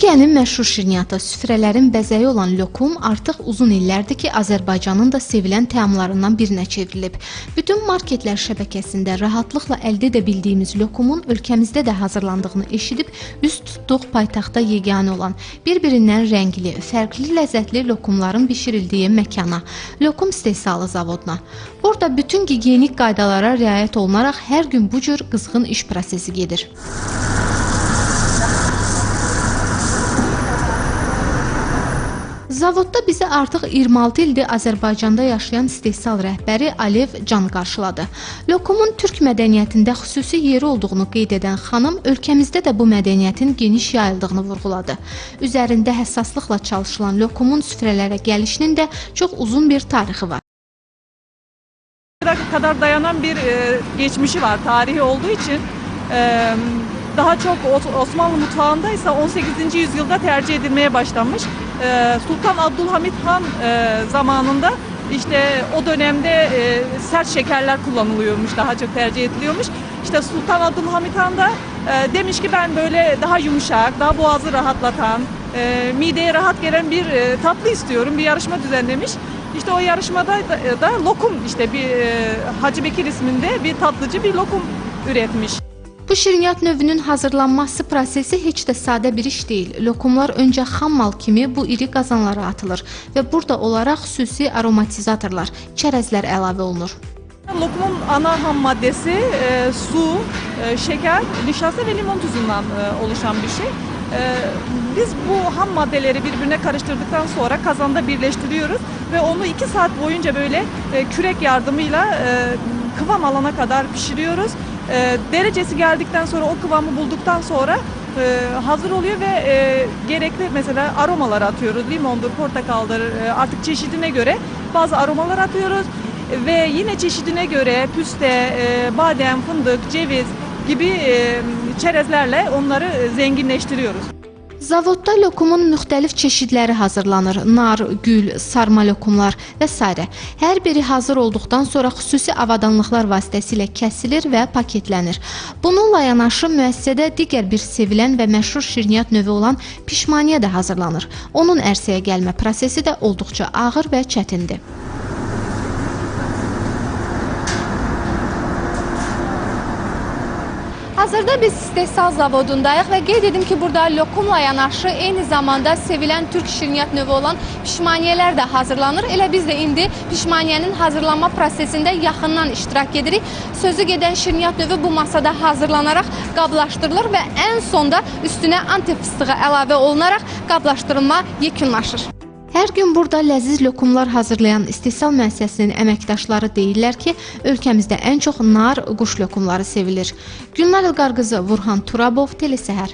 Türkiyənin məşhur şirniyyatı, süfrələrin bəzəyi olan lokum artıq uzun illərdir ki, Azərbaycanın da sevilən təamlarından birinə çevrilib. Bütün marketlər şəbəkəsində rahatlıqla əldə edə bildiyimiz lokumun ölkəmizdə də hazırlandığını eşidib, üz tutduq paytaxtda yeganə olan, bir-birindən rəngli, fərqli ləzzətli lokumların bişirildiyi məkana, lokum istehsalı zavoduna. Burada bütün gigiyenik qaydalara riayət olunaraq hər gün bu cür qızğın iş prosesi gedir. Zavodda bizi artıq 26 ildir Azərbaycanda yaşayan istehsal rəhbəri Alev Can qarşıladı. Lokumun türk mədəniyyətində xüsusi yeri olduğunu qeyd edən xanım, ölkəmizdə də bu mədəniyyətin geniş yayıldığını vurğuladı. Üzərində həssaslıqla çalışılan lokumun süfrələrə gəlişinin də çox uzun bir tarixi var. Kadar dayanan bir geçmişi var, tarihi olduğu için daha çok Osmanlı mutfağında ise 18. yüzyılda tercih edilmeye başlanmış. Sultan Abdülhamit Han zamanında işte o dönemde sert şekerler kullanılıyormuş, daha çok tercih ediliyormuş. İşte Sultan Abdülhamit Han da demiş ki ben böyle daha yumuşak, daha boğazı rahatlatan, mideye rahat gelen bir tatlı istiyorum, bir yarışma düzenlemiş. İşte o yarışmada da lokum, işte bir Hacı Bekir isminde bir tatlıcı bir lokum üretmiş. Bu şirniyyat növünün hazırlanması prosesi heç də sadə bir iş deyil. Lokumlar öncə xam mal kimi bu iri qazanlara atılır və burada olaraq xüsusi aromatizatorlar, çərəzlər əlavə olunur. Lokumun ana ham maddesi su, şeker, nişasta ve limon tuzundan oluşan bir şey. Biz bu ham maddeleri birbirine karıştırdıktan sonra kazanda birleştiriyoruz ve onu 2 saat boyunca böyle kürek yardımıyla kıvam alana kadar pişiriyoruz. Derecesi geldikten sonra o kıvamı bulduktan sonra hazır oluyor ve gerekli mesela aromalar atıyoruz. Limondur, portakaldır, artık çeşidine göre bazı aromalar atıyoruz. Ve yine çeşidine göre püste, badem, fındık, ceviz gibi çerezlerle onları zenginleştiriyoruz. Zavodda lokumun müxtəlif çeşidləri hazırlanır. Nar, gül, sarma lokumlar və s. Hər biri hazır olduqdan sonra xüsusi avadanlıqlar vasitəsilə kəsilir və paketlənir. Bununla yanaşı müəssisədə digər bir sevilən və məşhur şirniyyat növü olan pişmaniyə də hazırlanır. Onun ərsəyə gəlmə prosesi də olduqca ağır və çətindir. Hazırda biz istehsal zavodundayıq və qeyd edim ki, burada lokumla yanaşı eyni zamanda sevilən türk şirniyyat növü olan pişmaniyələr də hazırlanır. Elə biz də indi pişmaniyənin hazırlanma prosesində yaxından iştirak edirik. Sözü gedən şirniyyat növü bu masada hazırlanaraq qablaşdırılır və ən sonda üstünə antep fıstığı əlavə olunaraq qablaşdırılma yekunlaşır. Hər gün burada ləziz lokumlar hazırlayan istehsal müəssisəsinin əməkdaşları deyirlər ki, ölkəmizdə ən çox nar, quş lokumları sevilir. Gülnar İlqar qızı, Vurhan Turabov, Telesəhər.